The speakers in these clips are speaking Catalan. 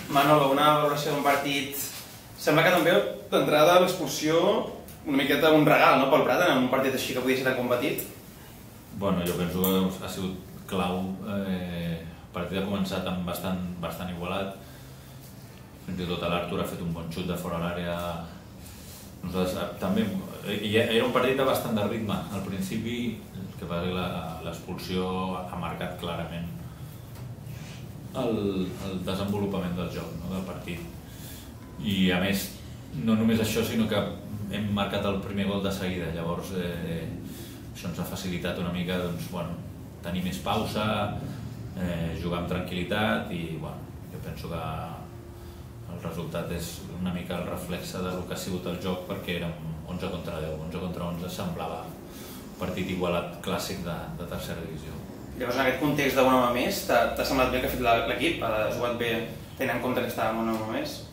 Manolo, una valoració d'un partit... Sembla que també d'entrada l'expulsió una miqueta un regal pel Prat en un partit així que podia ser tan combatit. Bueno, jo penso que ha sigut clau. El partit ha començat bastant igualat. Fins i tot l'Artur ha fet un bon xut de fora l'àrea. Nosaltres també... Era un partit bastant de ritme. Al principi, el que passa que l'expulsió ha marcat clarament el desenvolupament del joc, del partit. I a més, no només això, sinó que hem marcat el primer gol de seguida. Llavors, això ens ha facilitat una mica tenir més pausa, jugar amb tranquil·litat i jo penso que el resultat és una mica el reflexe del que ha sigut el joc, perquè érem 11 contra 10. 11 contra 11 semblava un partit igualat clàssic de tercera divisió. Llavors, en aquest context d'un home més, t'ha semblat bé que ha fet l'equip? Ha jugat bé tenint en compte que estàvem un home més?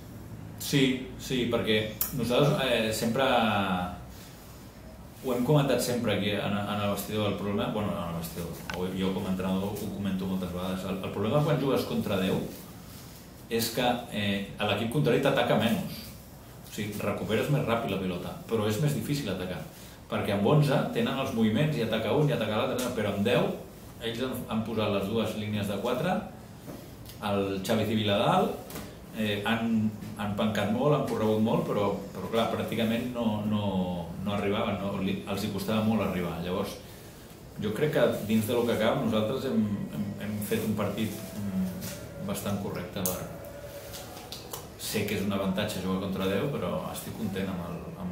Sí, perquè nosaltres sempre ho hem comentat sempre aquí en el vestidor. El problema, en el vestidor, jo com a entrenador ho comento moltes vegades, el problema quan jugues contra 10 és que l'equip contrari t'ataca menys. O sigui, recuperes més ràpid la pilota, però és més difícil atacar, perquè amb 11 tenen els moviments i ataca un i ataca l'altre, però amb 10 ells han posat les dues línies de 4, el Xavi Civil a dalt, han pencat molt, han corregut molt, però clar, pràcticament no arribaven, els hi costava molt arribar. Llavors, jo crec que dins del que cap nosaltres hem fet un partit bastant correcte. Sé que és un avantatge jugar contra 10, però estic content amb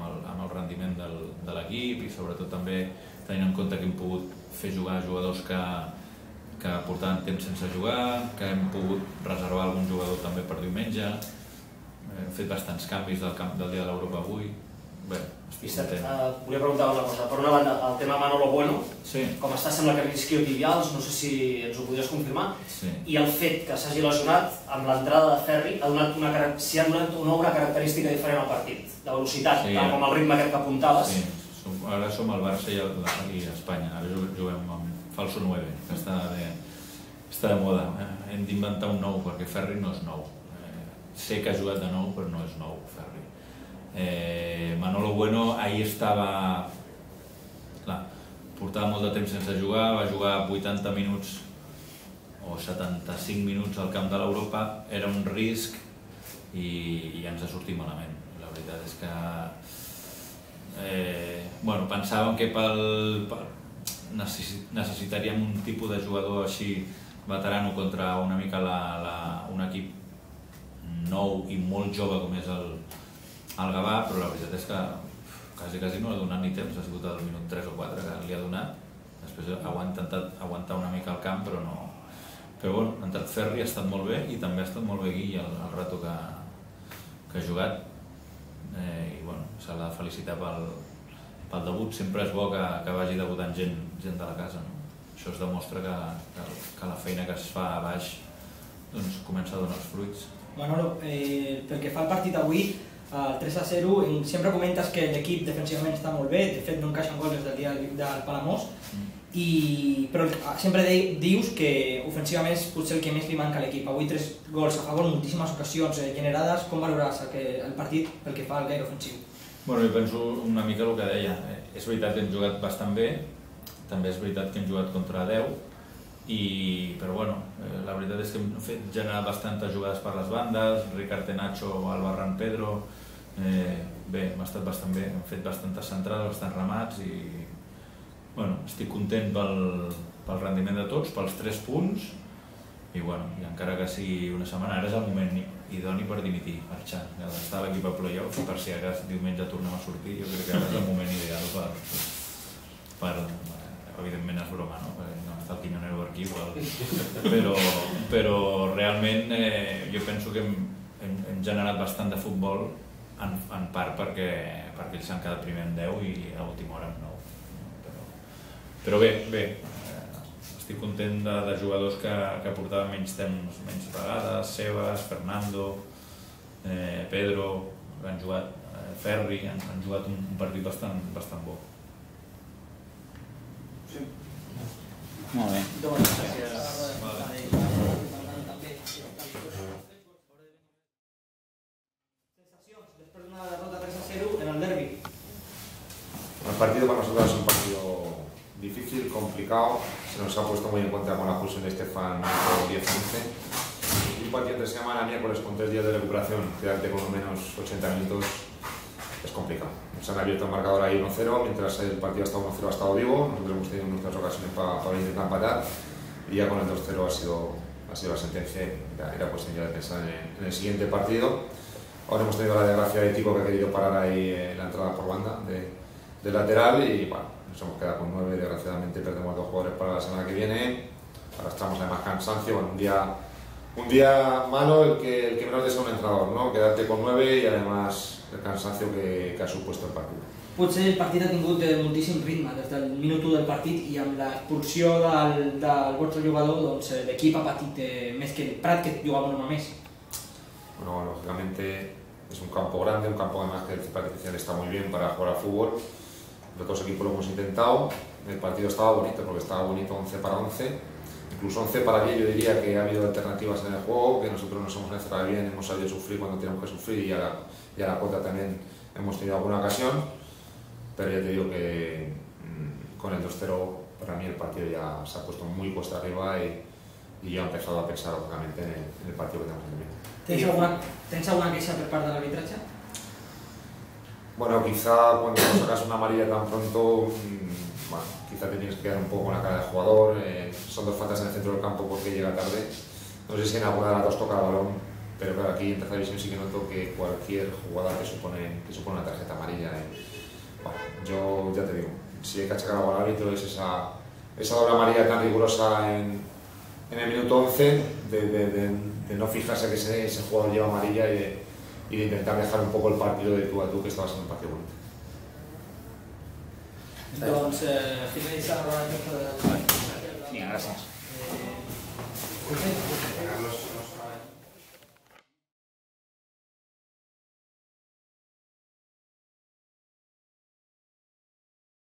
el rendiment de l'equip i sobretot també tenint en compte que hem pogut fer jugar jugadors que portaven temps sense jugar, que hem pogut reservar algun jugador també per diumenge. Hem fet bastants canvis del dia de l'Europa avui. Bé, estic content. Volia preguntar una cosa. Per una banda, el tema Manolo Bueno, com està sembla que isquiotibials, no sé si ens ho podries confirmar, i el fet que s'hagi lesionat amb l'entrada de Ferri ha donat una característica diferent al partit, de velocitat, com el ritme aquest que apuntaves. Ara som al Barça i a Espanya, ara juguem amb falso 9, que està de moda. Hem d'inventar un nou, perquè Ferri no és nou. Sé que ha jugat de nou, però no és nou, Ferri. Manolo Bueno ahir estava... Portava molt de temps sense jugar, va jugar 80 minuts o 75 minuts al camp de l'Europa, era un risc i ens ha sortit malament. La veritat és que pensàvem que necessitaríem un tipus de jugador així veterano contra una mica un equip nou i molt jove com és el Gavà, però la veritat és que quasi no ha donat ni temps, ha sigut el minut 3 o 4 que li ha donat. Després ha intentat aguantar una mica el camp, però no. Però ha entrat Ferri, ha estat molt bé, i també ha estat molt bé Gui el rato que ha jugat. I s'ha de felicitar pel debut. Sempre és bo que vagi debutant gent de la casa. Això es demostra que la feina que es fa a baix comença a donar els fruits. Manolo, pel que fa al partit avui, el 3-0, sempre comentes que l'equip defensivament està molt bé, de fet no encaixen gols des del dia del Palamós, però sempre dius que ofensivament és potser el que més li manca a l'equip. Avui 3 gols a favor, moltíssimes ocasions generades. Com valoraràs el partit pel que fa al gaire ofensiu? Jo penso una mica el que deia. És veritat que hem jugat bastant bé, també és veritat que hem jugat contra 10, però la veritat és que hem generat bastantes jugades per les bandes, Ricard Tenacho, Albarrán Pedro, bé, hem estat bastant bé, hem fet bastantes centrades, bastants remats i estic content pel rendiment de tots, pels 3 punts i encara que sigui una setmana, ara és el moment idoni per dimitir, marxar, estar a l'equip a playoff, per si ara diumenge tornem a sortir, jo crec que ara és el moment ideal per evidentment és broma, perquè no està el Quiñonero per aquí, però realment jo penso que hem generat bastant de futbol en part perquè ells s'han quedat primer en 10 i a l'última hora en 9. Però bé, estic content de jugadors que portaven menys temps, menys vegades, Sebas, Fernando, Pedro, han jugat, Ferri, han jugat un partit bastant bo. Molt bé. Gràcies. partido para nosotros es un partido difícil, complicado, se nos ha puesto muy en cuenta con la expulsión de Estefan por 10-15. Un partido entre semana, miércoles, con 3 días de recuperación, quedarte con menos 80 minutos es complicado. Nos han abierto el marcador ahí 1-0, mientras el partido hasta 1-0 ha estado vivo, nosotros hemos tenido nuestras ocasiones para intentar empatar, y ya con el 2-0 ha sido la sentencia, era cuestión ya de pensar en el siguiente partido. Ahora hemos tenido la desgracia de Tico que ha querido parar ahí la entrada por banda de lateral y bueno, nos hemos quedado con 9, desgraciadamente perdemos 2 jugadores para la semana que viene, arrastramos además cansancio, bueno, un día malo el que menos desea un entrenador, ¿no? Quedarte con 9 y además el cansancio que ha supuesto el partido. Potser el partit ha tingut moltíssim ritme des del minut 1 del partit i amb l'expulsió del vostre jugador doncs, l'equip ha patit més que el Prat, que jugava un home més. Bueno, lógicamente es un campo grande, un campo además que el césped artificial está muy bien para jugar al fútbol. Los dos equipos lo hemos intentado, el partido estaba bonito porque estaba bonito 11 para 11, incluso 11 para 10 yo diría que ha habido alternativas en el juego, que nosotros nos hemos encerrado bien, hemos sabido sufrir cuando tenemos que sufrir y a la cuota también hemos tenido alguna ocasión. Pero ya te digo que con el 2-0 para mí el partido ya se ha puesto muy cuesta arriba y ya he empezado a pensar lógicamente en el partido que tenemos en medio. ¿Tens alguna queixa per part de l'arbitratge? Bueno, quizá cuando sacas una amarilla tan pronto, bueno, quizá te tienes que quedar un poco con la cara del jugador, son 2 faltas en el centro del campo porque llega tarde, no sé si en alguna de las 2 toca el balón, pero claro, aquí en tercera división sí que noto que cualquier jugada te supone una tarjeta amarilla. Bueno, yo ya te digo, si hay que achacar algo al árbitro es esa doble amarilla tan rigurosa en el minuto 11 de no fijarse que ese jugador lleva amarilla y de intentar dejar un poco el partido de tú a tú, que estaba siendo un partido bonito. Doncs finalitzar la roda de Vinga, gràcies.